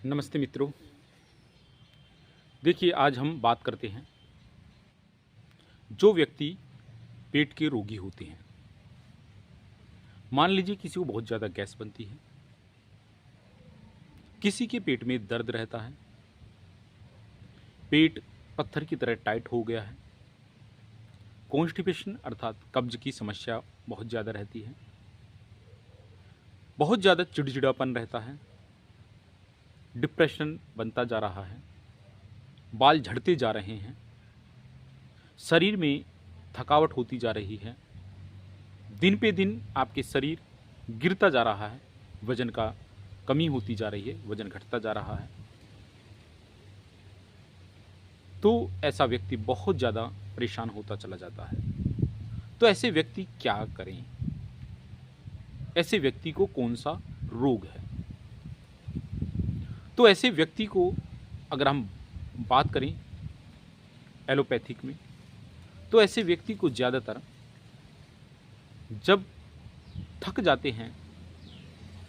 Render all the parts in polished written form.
नमस्ते मित्रों। देखिए, आज हम बात करते हैं जो व्यक्ति पेट के रोगी होते हैं। मान लीजिए किसी को बहुत ज़्यादा गैस बनती है, किसी के पेट में दर्द रहता है, पेट पत्थर की तरह टाइट हो गया है, कॉन्स्टिपेशन अर्थात कब्ज की समस्या बहुत ज़्यादा रहती है, बहुत ज़्यादा चिड़चिड़ापन रहता है, डिप्रेशन बनता जा रहा है, बाल झड़ते जा रहे हैं, शरीर में थकावट होती जा रही है, दिन पे दिन आपके शरीर गिरता जा रहा है, वजन का कमी होती जा रही है, वजन घटता जा रहा है। तो ऐसा व्यक्ति बहुत ज़्यादा परेशान होता चला जाता है। तो ऐसे व्यक्ति क्या करें? ऐसे व्यक्ति को कौन सा रोग है? तो ऐसे व्यक्ति को अगर हम बात करें एलोपैथिक में, तो ऐसे व्यक्ति को ज़्यादातर जब थक जाते हैं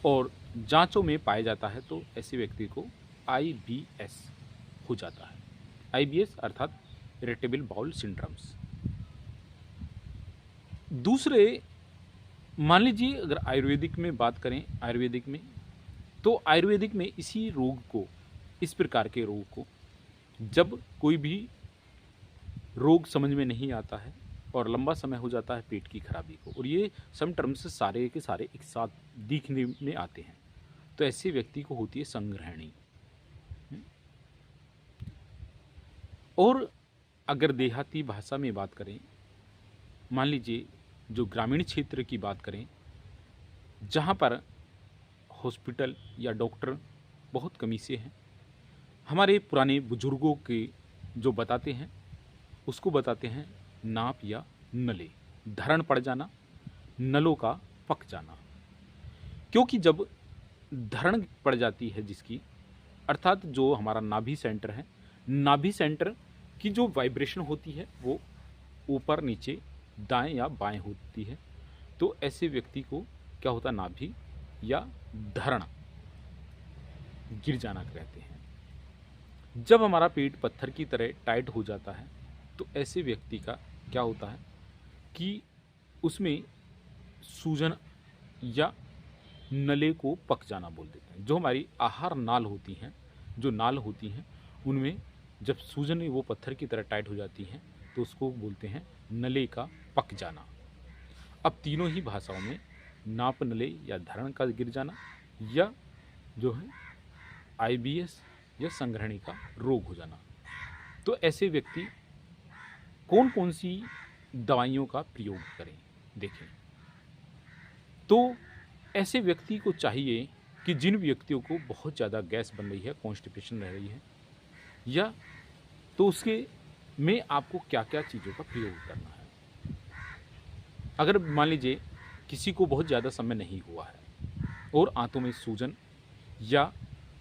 और जांचों में पाया जाता है तो ऐसे व्यक्ति को आईबीएस हो जाता है। आईबीएस अर्थात इरिटेबल बाउल सिंड्रोम्स। दूसरे, मान लीजिए अगर आयुर्वेदिक में बात करें, आयुर्वेदिक में तो आयुर्वेदिक में इसी रोग को, इस प्रकार के रोग को, जब कोई भी रोग समझ में नहीं आता है और लंबा समय हो जाता है पेट की खराबी को, और ये सम टर्म्स सारे के सारे एक साथ दिखने में आते हैं, तो ऐसे व्यक्ति को होती है संग्रहणी। और अगर देहाती भाषा में बात करें, मान लीजिए जो ग्रामीण क्षेत्र की बात करें, जहाँ पर हॉस्पिटल या डॉक्टर बहुत कमी से हैं, हमारे पुराने बुजुर्गों के जो बताते हैं उसको बताते हैं नाप या नले, धरण पड़ जाना, नलों का पक जाना। क्योंकि जब धरण पड़ जाती है जिसकी, अर्थात जो हमारा नाभि सेंटर है, नाभि सेंटर की जो वाइब्रेशन होती है वो ऊपर नीचे दाएं या बाएं होती है, तो ऐसे व्यक्ति को क्या होता है, नाभि या धरण गिर जाना कहते हैं। जब हमारा पेट पत्थर की तरह टाइट हो जाता है तो ऐसे व्यक्ति का क्या होता है कि उसमें सूजन या नले को पक जाना बोल देते हैं। जो हमारी आहार नाल होती हैं, जो नाल होती हैं, उनमें जब सूजन वो पत्थर की तरह टाइट हो जाती हैं तो उसको बोलते हैं नले का पक जाना। अब तीनों ही भाषाओं में नाप नले या धरण का गिर जाना या जो है आईबीएस या संग्रहणी का रोग हो जाना, तो ऐसे व्यक्ति कौन कौन सी दवाइयों का प्रयोग करें, देखें। तो ऐसे व्यक्ति को चाहिए कि जिन व्यक्तियों को बहुत ज़्यादा गैस बन रही है, कॉन्स्टिपेशन रह रही है, या तो उसके में आपको क्या क्या चीज़ों का प्रयोग करना है। अगर मान लीजिए किसी को बहुत ज़्यादा समय नहीं हुआ है और आंतों में सूजन या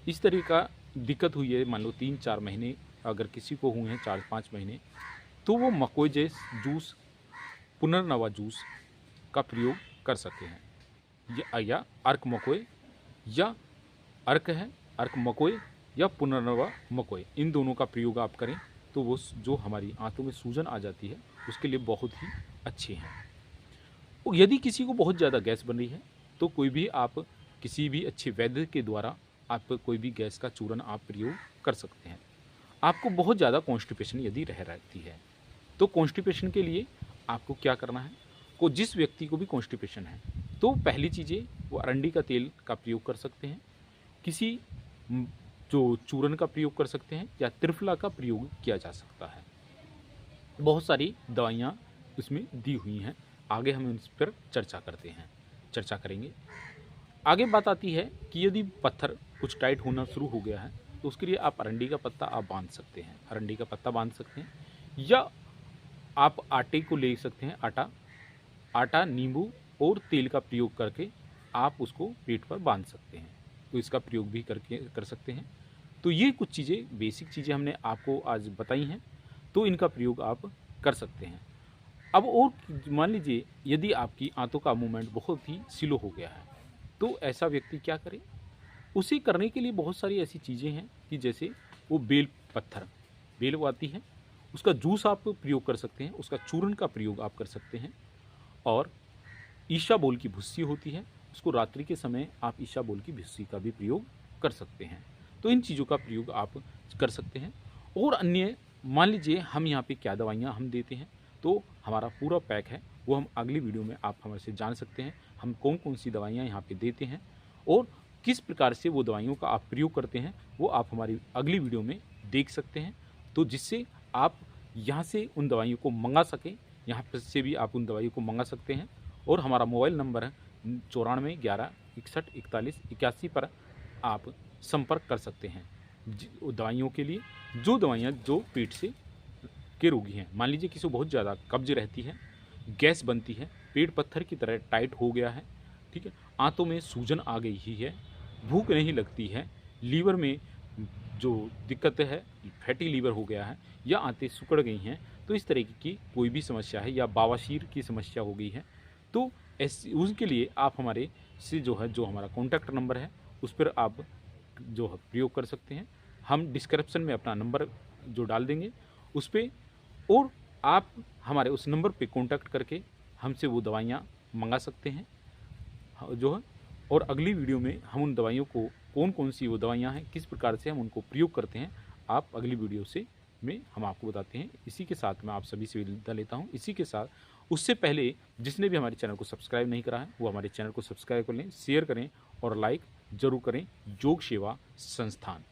इस तरह का दिक्कत हुई है, मान लो 3-4 महीने अगर किसी को हुए हैं, 4-5 महीने, तो वो मकोई जूस, पुनर्नवा जूस का प्रयोग कर सकते हैं, या अर्क मकोई, या अर्क है अर्क मकोई या पुनर्नवा मकोई, इन दोनों का प्रयोग आप करें तो वो जो हमारी आंतों में सूजन आ जाती है उसके लिए बहुत ही अच्छे हैं। यदि किसी को बहुत ज़्यादा गैस बन रही है तो कोई भी आप किसी भी अच्छे वैद्य के द्वारा आप कोई भी गैस का चूर्ण आप प्रयोग कर सकते हैं। आपको बहुत ज़्यादा कॉन्स्टिपेशन यदि रहती है तो कॉन्स्टिपेशन के लिए आपको क्या करना है, को जिस व्यक्ति को भी कॉन्स्टिपेशन है तो पहली चीज़ें वो अरंडी का तेल का प्रयोग कर सकते हैं, किसी जो चूर्ण का प्रयोग कर सकते हैं, या त्रिफला का प्रयोग किया जा सकता है। बहुत सारी दवाइयाँ उसमें दी हुई हैं, आगे हम इस पर चर्चा करेंगे। आगे बात आती है कि यदि पत्थर कुछ टाइट होना शुरू हो गया है तो उसके लिए आप अरंडी का पत्ता आप बांध सकते हैं, अरंडी का पत्ता बांध सकते हैं, या आप आटे को ले सकते हैं, आटा नींबू और तेल का प्रयोग करके आप उसको पेट पर बांध सकते हैं, तो इसका प्रयोग भी कर सकते हैं। तो ये कुछ चीज़ें, बेसिक चीज़ें हमने आपको आज बताई हैं, तो इनका प्रयोग आप कर सकते हैं। अब और मान लीजिए यदि आपकी आंतों का मूवमेंट बहुत ही स्लो हो गया है तो ऐसा व्यक्ति क्या करे, उसे करने के लिए बहुत सारी ऐसी चीज़ें हैं कि जैसे वो बेल पत्थर, बेल वो आती है, उसका जूस आप प्रयोग कर सकते हैं, उसका चूर्ण का प्रयोग आप कर सकते हैं। और ईशाबोल की भुस्सी होती है, उसको रात्रि के समय आप ईशाबोल की भुस्सी का भी प्रयोग कर सकते हैं। तो इन चीज़ों का प्रयोग आप कर सकते हैं। और अन्य मान लीजिए हम यहाँ पे क्या दवाइयाँ हम देते हैं, तो हमारा पूरा पैक है, वो हम अगली वीडियो में आप हमारे से जान सकते हैं। हम कौन-कौन सी दवाइयाँ यहाँ पे देते हैं और किस प्रकार से वो दवाइयों का आप प्रयोग करते हैं, वो आप हमारी अगली वीडियो में देख सकते हैं। तो जिससे आप यहाँ से उन दवाइयों को मँगा सकें, यहाँ पे से भी आप उन दवाइयों को मँगा सकते हैं। और हमारा मोबाइल नंबर है 94 11 61 41 81 पर आप संपर्क कर सकते हैं दवाइयों के लिए। जो दवाइयाँ जो पेट से के रोगी हैं, मान लीजिए किसी को बहुत ज़्यादा कब्ज रहती है, गैस बनती है, पेट पत्थर की तरह टाइट हो गया है, ठीक है, आंतों में सूजन आ गई ही है, भूख नहीं लगती है, लीवर में जो दिक्कत है, फैटी लीवर हो गया है या आंतें सिकुड़ गई हैं, तो इस तरीके की कोई भी समस्या है या बवासीर की समस्या हो गई है, तो ऐसी उसके लिए आप हमारे से जो है, जो हमारा कॉन्टैक्ट नंबर है, उस पर आप जो है प्रयोग कर सकते हैं। हम डिस्क्रिप्शन में अपना नंबर जो डाल देंगे उस पे, और आप हमारे उस नंबर पे कॉन्टैक्ट करके हमसे वो दवाइयाँ मंगा सकते हैं जो है। और अगली वीडियो में हम उन दवाइयों को, कौन-कौन सी वो दवाइयाँ हैं, किस प्रकार से हम उनको प्रयोग करते हैं, आप अगली वीडियो से में हम आपको बताते हैं। इसी के साथ मैं आप सभी से विदा लेता हूँ। इसी के साथ उससे पहले जिसने भी हमारे चैनल को सब्सक्राइब नहीं करा है, वो हमारे चैनल को सब्सक्राइब कर लें, शेयर करें और लाइक ज़रूर करें। योग सेवा संस्थान,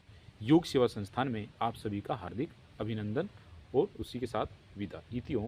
योग सेवा संस्थान में आप सभी का हार्दिक अभिनंदन और उसी के साथ विदा। इति ओम।